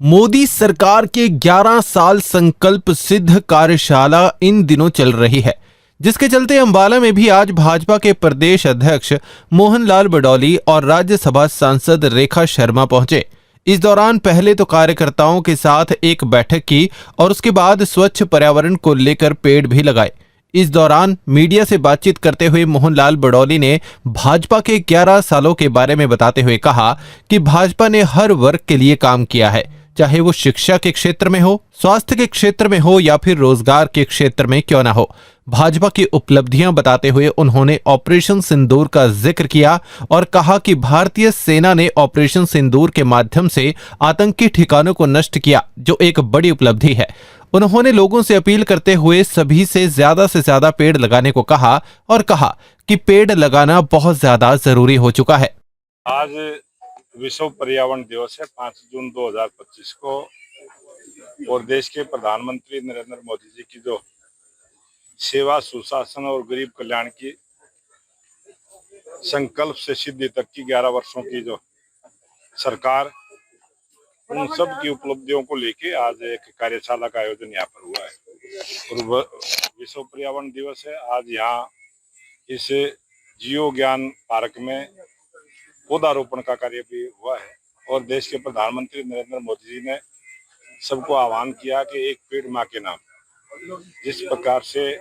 मोदी सरकार के 11 साल संकल्प सिद्ध कार्यशाला इन दिनों चल रही है, जिसके चलते अंबाला में भी आज भाजपा के प्रदेश अध्यक्ष मोहनलाल बडौली और राज्यसभा सांसद रेखा शर्मा पहुंचे। इस दौरान पहले तो कार्यकर्ताओं के साथ एक बैठक की और उसके बाद स्वच्छ पर्यावरण को लेकर पेड़ भी लगाए। इस दौरान मीडिया से बातचीत करते हुए मोहनलाल बडौली ने भाजपा के 11 सालों के बारे में बताते हुए कहा कि भाजपा ने हर वर्ग के लिए काम किया है, चाहे वो शिक्षा के क्षेत्र में हो, स्वास्थ्य के क्षेत्र में हो या फिर रोजगार के क्षेत्र में क्यों ना हो। भाजपा की उपलब्धियां बताते हुए उन्होंने ऑपरेशन सिंदूर का जिक्र किया और कहा कि भारतीय सेना ने ऑपरेशन सिंदूर के माध्यम से आतंकी ठिकानों को नष्ट किया, जो एक बड़ी उपलब्धि है। उन्होंने लोगों से अपील करते हुए सभी से ज्यादा पेड़ लगाने को कहा और कहा कि पेड़ लगाना बहुत ज्यादा जरूरी हो चुका है। आज विश्व पर्यावरण दिवस है 5 जून 2025 को, और देश के प्रधानमंत्री नरेंद्र मोदी जी की जो सेवा, सुशासन और गरीब कल्याण की संकल्प से सिद्धि तक की 11 वर्षों की जो सरकार, उन सब की उपलब्धियों को लेके आज एक कार्यशाला का आयोजन यहाँ पर हुआ है। और विश्व पर्यावरण दिवस है। आज यहाँ इस जियो ज्ञान पार्क में पौधारोपण का कार्य भी हुआ है और देश के प्रधानमंत्री नरेंद्र मोदी जी ने सबको आह्वान किया कि एक पेड़ माँ के नाम। जिस प्रकार से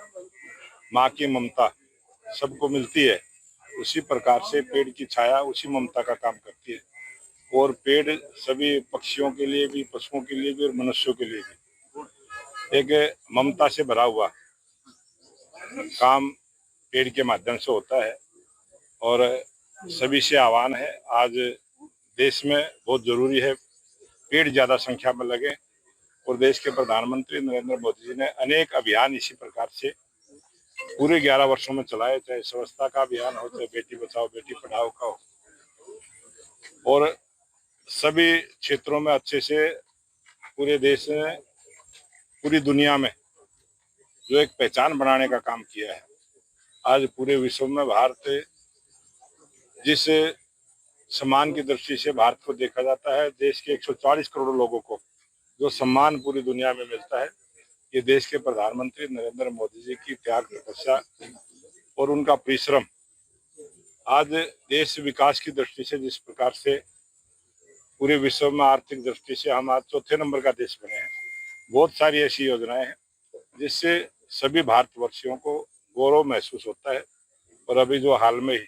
माँ की ममता सबको मिलती है, उसी प्रकार से पेड़ की छाया उसी ममता का काम करती है। और पेड़ सभी पक्षियों के लिए भी, पशुओं के लिए भी और मनुष्यों के लिए भी एक ममता से भरा हुआ काम पेड़ के माध्यम से होता है। और सभी से आह्वान है, आज देश में बहुत जरूरी है पेड़ ज्यादा संख्या में लगे। और देश के प्रधानमंत्री नरेंद्र मोदी जी ने अनेक अभियान इसी प्रकार से पूरे 11 वर्षों में चलाए, चाहे स्वच्छता का अभियान हो, चाहे बेटी बचाओ बेटी पढ़ाओ का हो, और सभी क्षेत्रों में अच्छे से पूरे देश में, पूरी दुनिया में जो एक पहचान बनाने का काम किया है। आज पूरे विश्व में भारत जिस सम्मान की दृष्टि से भारत को देखा जाता है, देश के 140 करोड़ लोगों को जो सम्मान पूरी दुनिया में मिलता है, ये देश के प्रधानमंत्री नरेंद्र मोदी जी की त्याग, तपस्या और उनका परिश्रम। आज देश विकास की दृष्टि से जिस प्रकार से पूरे विश्व में आर्थिक दृष्टि से हम आज चौथे नंबर का देश बने हैं, बहुत सारी ऐसी योजनाएं हैं जिससे सभी भारतवर्षियों को गौरव महसूस होता है। और अभी जो हाल में ही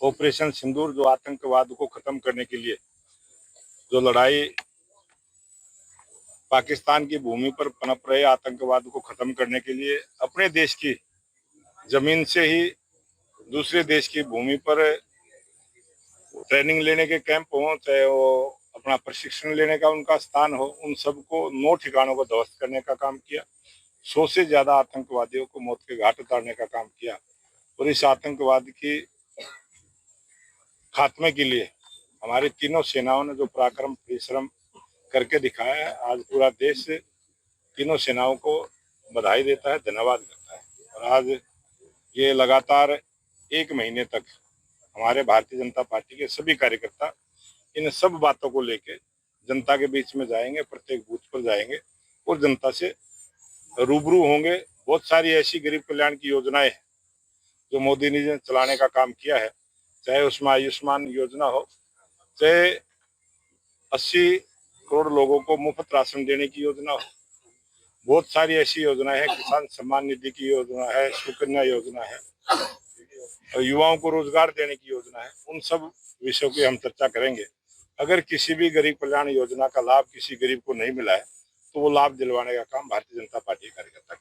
ऑपरेशन सिंदूर, जो आतंकवाद को खत्म करने के लिए जो लड़ाई पाकिस्तान की भूमि पर पनप रहे आतंकवाद को खत्म करने के लिए अपने देश की जमीन से ही दूसरे देश की भूमि पर ट्रेनिंग लेने के कैंप हो, चाहे वो अपना प्रशिक्षण लेने का उनका स्थान हो, उन सबको 9 ठिकानों को ध्वस्त करने का काम किया। 100 से ज्यादा आतंकवादियों को मौत के घाट उतारने का काम किया। और इस आतंकवाद की खात्मे के लिए हमारी तीनों सेनाओं ने जो पराक्रम परिश्रम करके दिखाया है, आज पूरा देश तीनों सेनाओं को बधाई देता है, धन्यवाद करता है। और आज ये लगातार 1 महीने तक हमारे भारतीय जनता पार्टी के सभी कार्यकर्ता इन सब बातों को लेके जनता के बीच में जाएंगे, प्रत्येक बूथ पर जाएंगे और जनता से रूबरू होंगे। बहुत सारी ऐसी गरीब कल्याण की योजनाएं हैं जो मोदी ने चलाने का काम किया है, चाहे उसमें आयुष्मान योजना हो, चाहे 80 करोड़ लोगों को मुफ्त राशन देने की योजना हो, बहुत सारी ऐसी योजनाएं हैं, किसान सम्मान निधि की योजना है, सुकन्या योजना है, युवाओं को रोजगार देने की योजना है। उन सब विषयों की हम चर्चा करेंगे। अगर किसी भी गरीब कल्याण योजना का लाभ किसी गरीब को नहीं मिला है, तो वो लाभ दिलवाने का काम भारतीय जनता पार्टी कार्यकर्ता